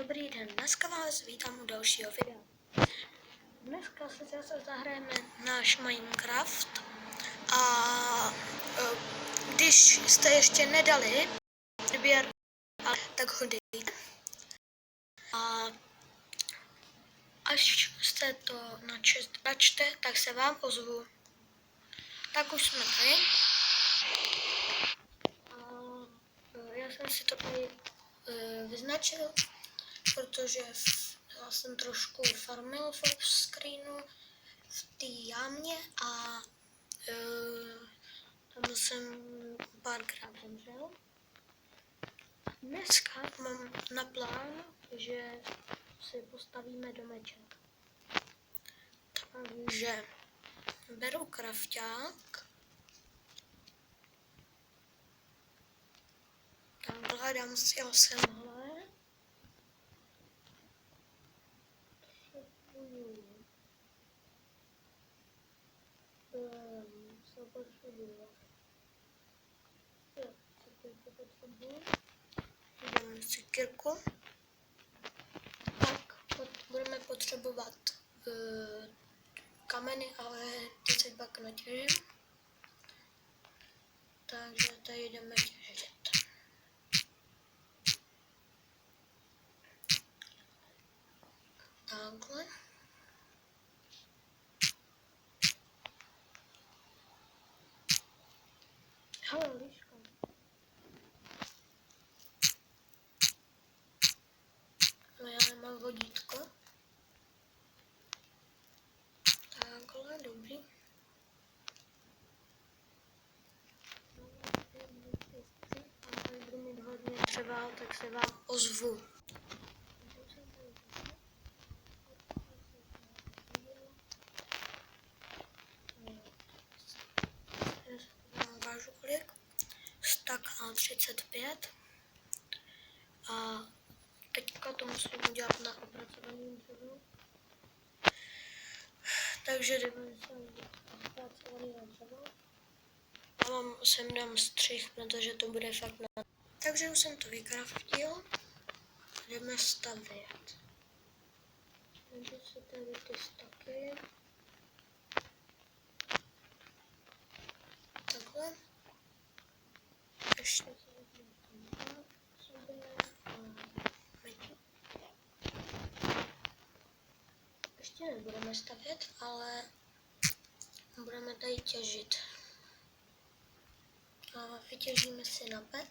Dobrý den, dneska vás vítám u dalšího videa. Dneska si zase zahrajeme náš Minecraft a když jste ještě nedali odběr, tak ho dejte. A až jste to načte, tak se vám ozvu. Tak už jsme tady. A já jsem si to tady vyznačil, protože já jsem trošku farmil v offscreenu v té jámě a tam jsem párkrát zemřel. Dneska mám na plán, že si postavíme domeček. Takže beru krafťák. Takhle dám si ho semhle. Jdeme sekírku. Tak budeme potřebovat kameny, ale ty se pak natěžím. Takže tady jdeme těžit. Takhle. Hele, líška. No já nemám vodítko. Takhle, dobrý. Ale budu mít hodně třeba, tak se vám ozvu. Vážu kolik? Stak a 35. A teďka to musím udělat na opracovaném dřevu. Takže jdeme se opracovaný na dřevo. Já vám sem dám střih, protože to bude fakt na... Takže už jsem to vykraftil. Jdeme stavět. Takže si tady ty staky. Takhle. Ještě se vezmu sobě a ještě nebudeme stavět, ale budeme tady těžit. A vytěžíme si na pet.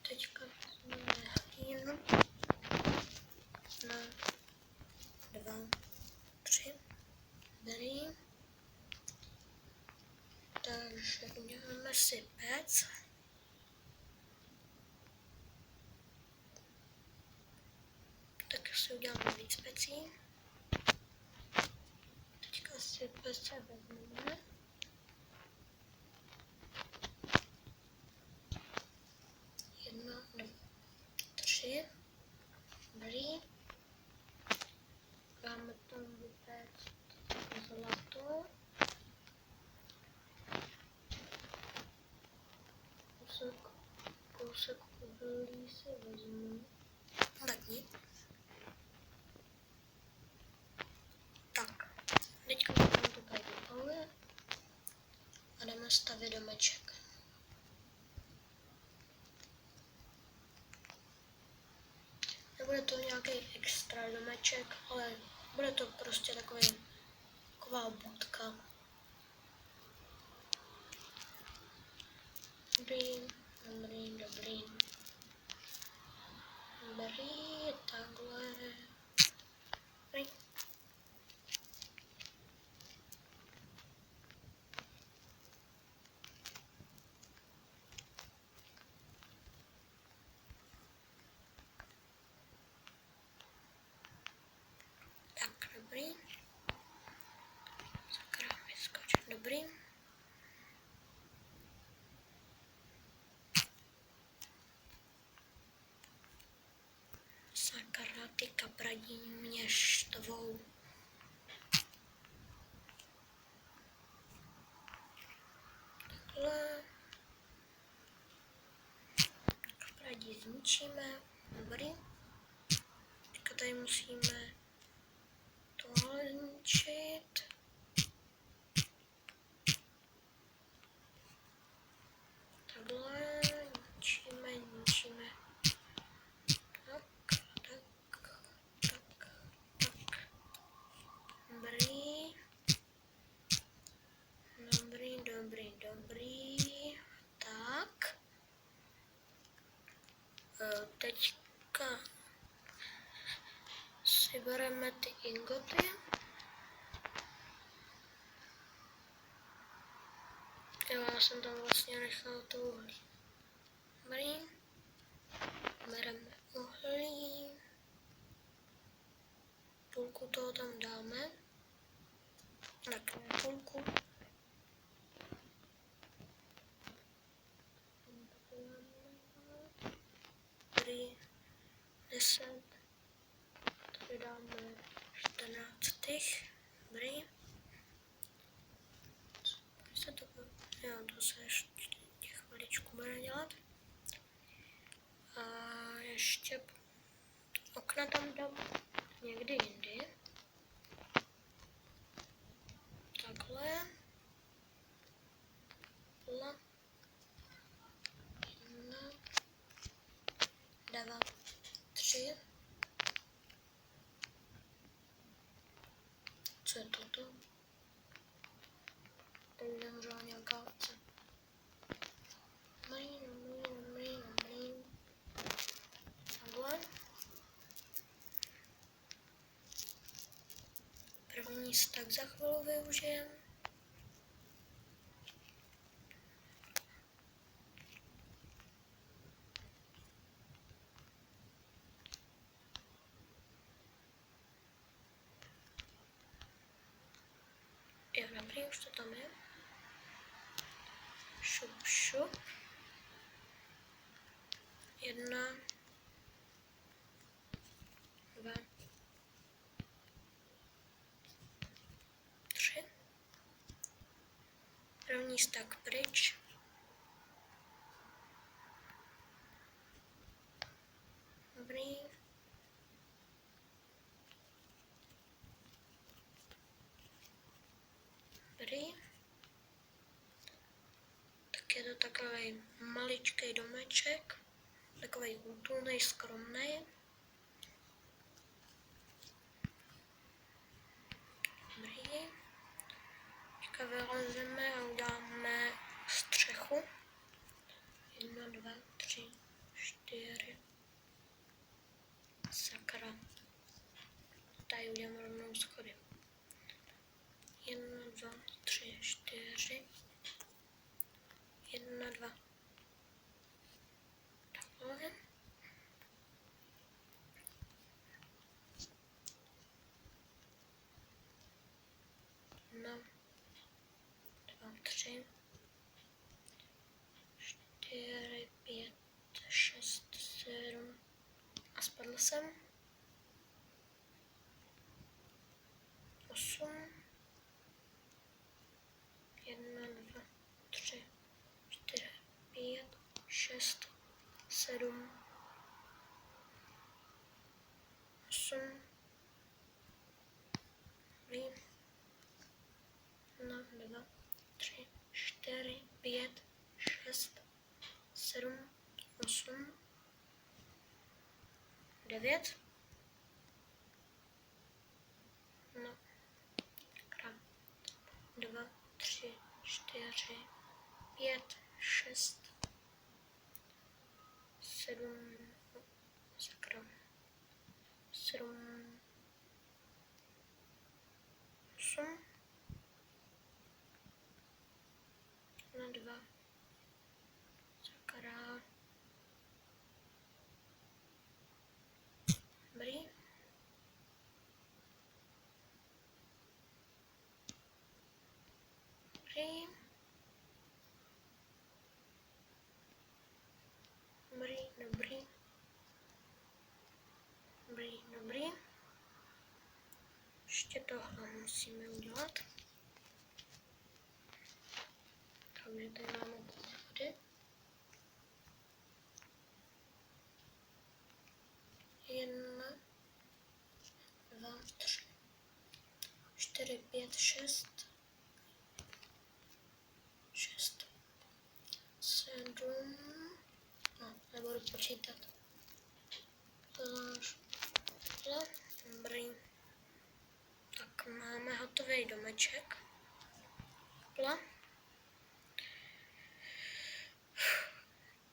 Teďka vezmeme hlínu. 1, 2, 3. Dobrý. Takže uděláme si pec. Tak si uděláme víc pecí. Teďka si pece vezmeme. 1, 2, 3. Dobrý. Dáme tam vypéct zlato. Kousek uhlí si vezmu. Tak nic. Tak. Teďka budeme to tady vypalit. A jdeme stavět domeček. Nebude to nějaký extra domeček, ale bude to prostě taková budka. Dobrý, dobrý, dobrý. Dobrý, takhle. Dobrý. Tak, dobrý. Dobrý. Sakra, ty kapradí mě štvou. Takhle. Kapradí zničíme. Dobrý. Teďka tady musíme tohle zničit. Takhle. Ničíme. Tak. Dobrý. Tak. Teďka si bereme ty ingoty. Jo, já jsem tam vlastně nechal to uhlí. Dobrý. Bereme uhlí. Půlku toho tam dáme. Tak, půlku. Dobrý. 10. Tady dáme 14 těch. Dobrý. To se ještě chviličku bude dělat. A ještě okna tam dám někdy jindy. Takhle. 1, 2, 3. Co je toto? Tady zemřela nějaká ovce. Dobrý. Takhle. První stak za chvíli využijem. Jo, dobrý, už to tam je. Šup. 1, 2, 3. První stak pryč. Dobrý. Tak je to takový maličký domeček. Takový útulný, skromný. Dobrý. Teďka vylezeme a uděláme střechu. 1, 2, 3, 4. Sakra. Tady udělám rovnou schody. 1, 2, 3, 4. 1, 2. Takhle. No. 2, 3, 4, 5, 6, 7. A spadl jsem. 8. 1, 2, 3, 4, 5, 6, 7, 8. 1, 2, 3, 4, 5, 6, 7, 8, 9. No. 2, 3, 4, 5, 6, 7, sakra, 7, 8, 1, 2, sakra, dobrý. Dobrý. Ještě tohle musíme udělat. Takže tady máme ty schody. 1, 2, 3, 4, 5, 6, 7, no, nebudu počítat. Dobrý. Tak máme hotový domeček.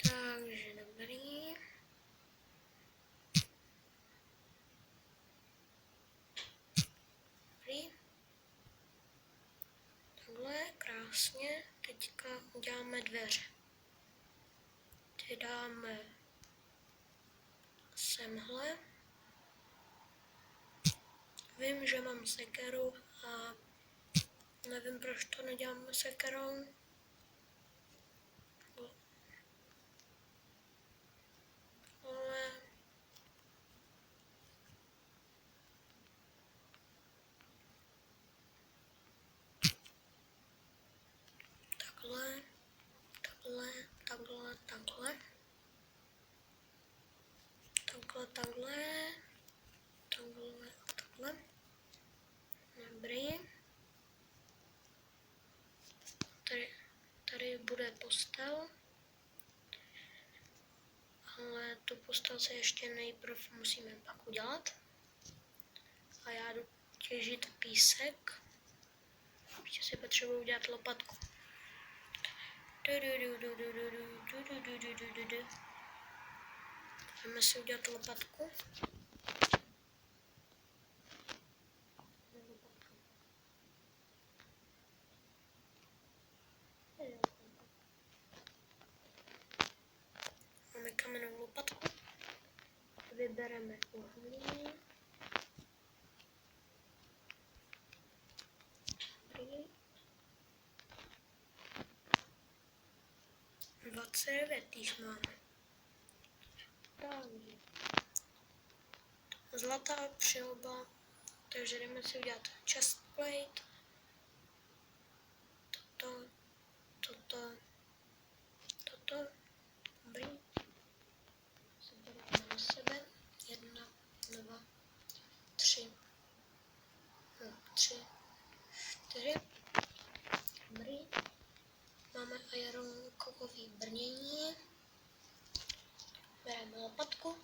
Takže dobrý. Takhle, krásně. Teďka uděláme dveře. Ty dáme semhle. Vím, že mám sekeru a nevím, proč to neděláme sekerou. Ale takhle, takhle, takhle, takhle. Takhle, takhle, takhle, takhle. Dobrý. Tady bude postel. Ale tu postel se ještě nejprve musíme pak udělat. A já jdu těžit písek. Ještě si potřebuji udělat lopatku. Jdeme si udělat lopatku. Máme kamennou lopatku. Vybereme uhlí. 29 jich máme. Takže zlatá přilba. Takže jdeme si udělat chest plate. Toto. Dobrý. Sebereme na sebe. 1, 2, 3. 3, 4. Dobrý. Máme ironkový brnění. Bereme lopatku.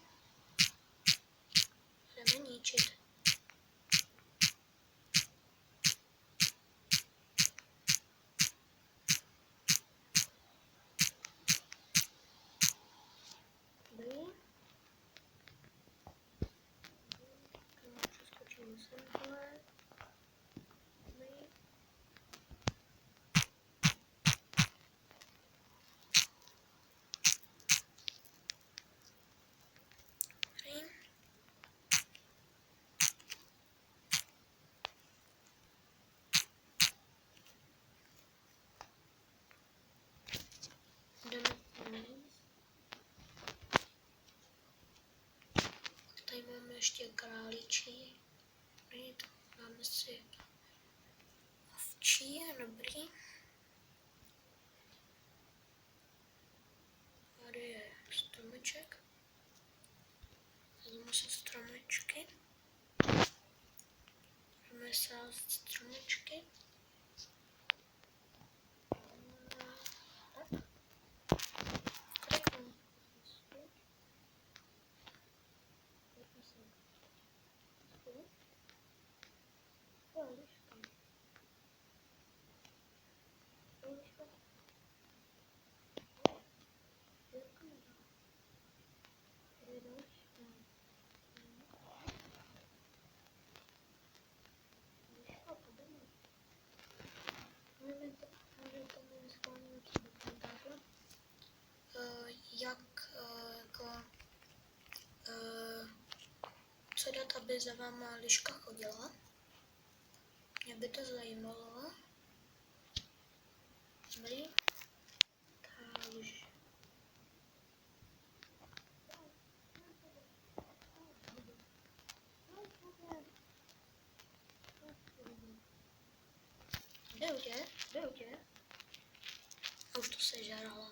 Jdeme ničit. Dobrý. Přeskočíme semhle. Dobrý. Jdeme vniz. Tady máme ještě králičí. Máme si ovčí, dobrý. Tady je stromeček. Vezmu si stromečky. Budeme sázet stromečky. Co dát, aby za váma liška chodila? Mě by to zajímalo. Dobrý. Takže Beru tě. A už to sežrala.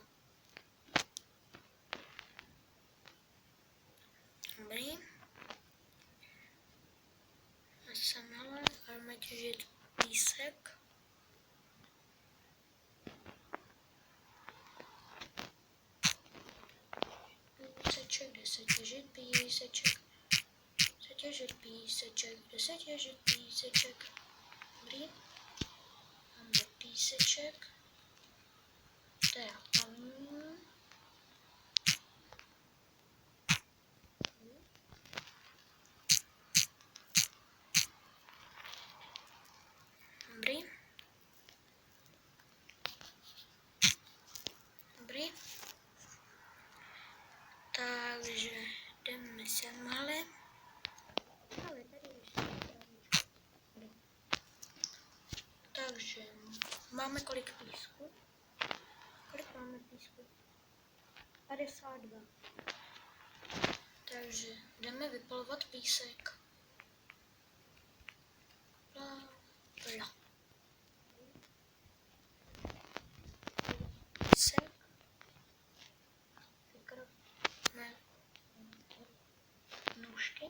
Dobrý. Semele, budeme těžit písek. Píseček, kde se těžit píseček. Se těžit píseček, kde se těžit píseček. Dobrý. Máme píseček. To je hlavní. Dobrý. Dobrý. Takže jdeme semhle. Takže máme kolik písku? Kolik máme písku? 52. Takže jdeme vypalovat písek. Bla. Písek. Vykropíme nůžky.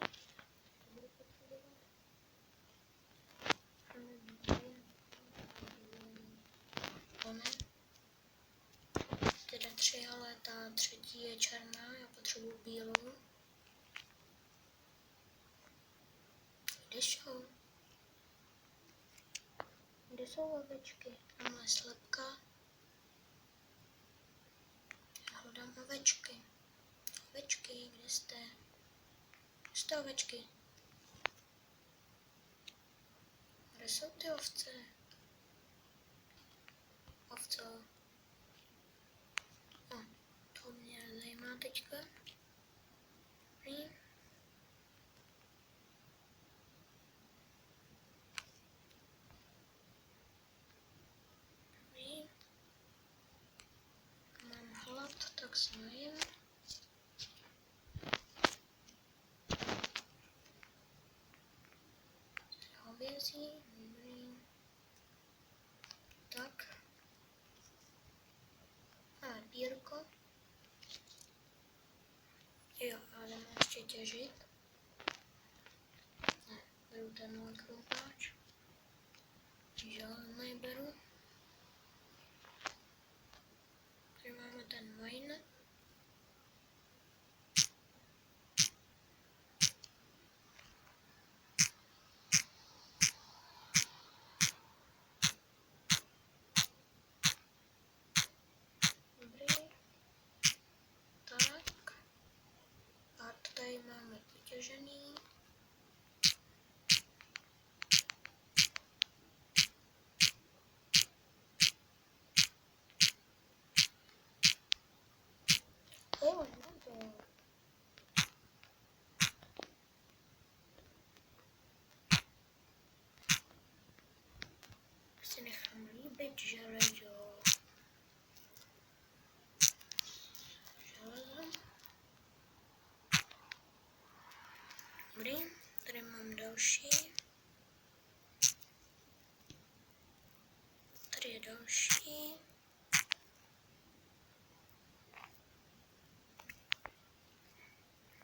Teda 3, ale ta třetí je černá, já potřebuji bílou. Kde jsou? Kde jsou ovečky? Tamhle slepka. Já hledám ovečky. Ovečky, kde jste? Kde jste ovečky? Kde jsou ty ovce? Ovce. To mě zajímá teďka. Mám hlad, tak se najím. Hovězí, dobrý. Tak. A pírko. Jo, a jdeme ještě těžit. Ne, beru tenhle krompáč. Žádnej beru. Tady máme ten mine. Dobrý. Tak. A tady máme potěžený. Si nechám líbit železo. Dobrý, tady mám další. Tady je další.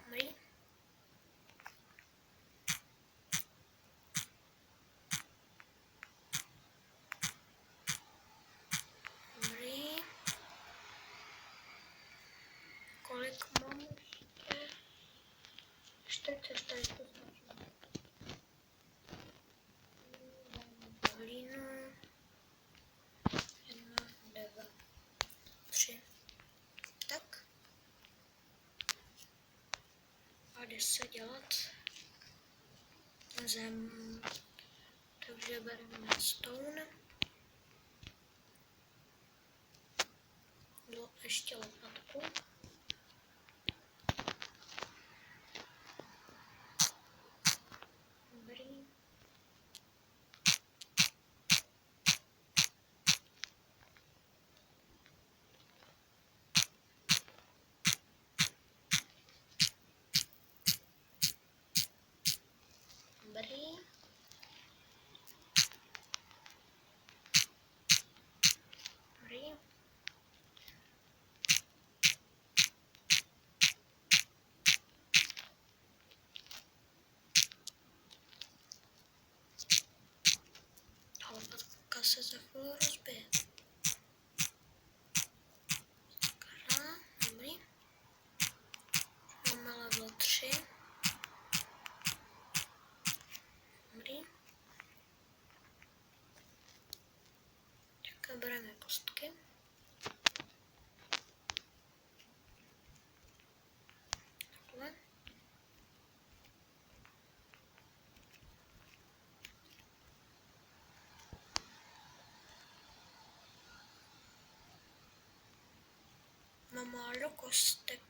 Dobrý. Dobrý. Kolik mám ještě? 40, tady to stačí. Hlínu. 1, 2, 3. Tak. A jde se dělat zem. Takže bereme stone. Ještě lopatku. Dobrý. Dobrý. se za chvíli rozbije. Sakra, dobrý. Máme level 3. Dobrý. Tak bereme kostky. Takhle. Mám málo kostek.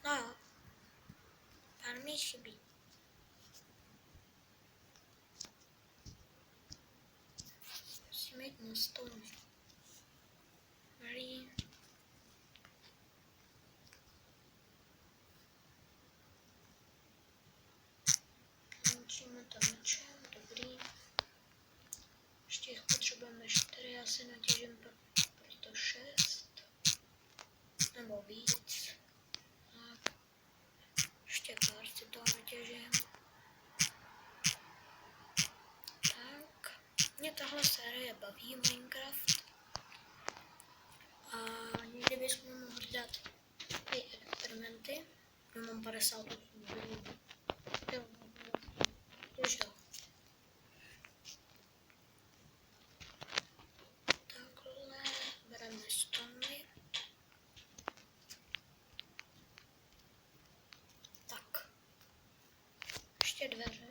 No jo, pár mi chybí. Musíme jít na stůl. Dobrý. Končíme to mečem, dobrý. Ještě jich potřebujeme 4, já si natěžím proto 6. Nebo víc. Tak. Ještě pár si toho natěžím. Tak. Mě tahle série baví, Minecraft. A někdy bychom mohli dát i experimenty. Já mám 58 videí. Jo. Takhle bereme stony. Tak. Ještě dveře.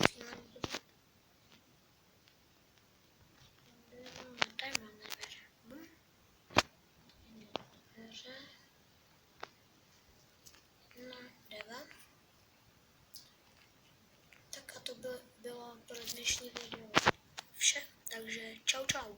Musíme dělat. Tady máme dveře. Dveře. 1, 2. Tak a to bylo pro dnešní video vše, takže čau čau.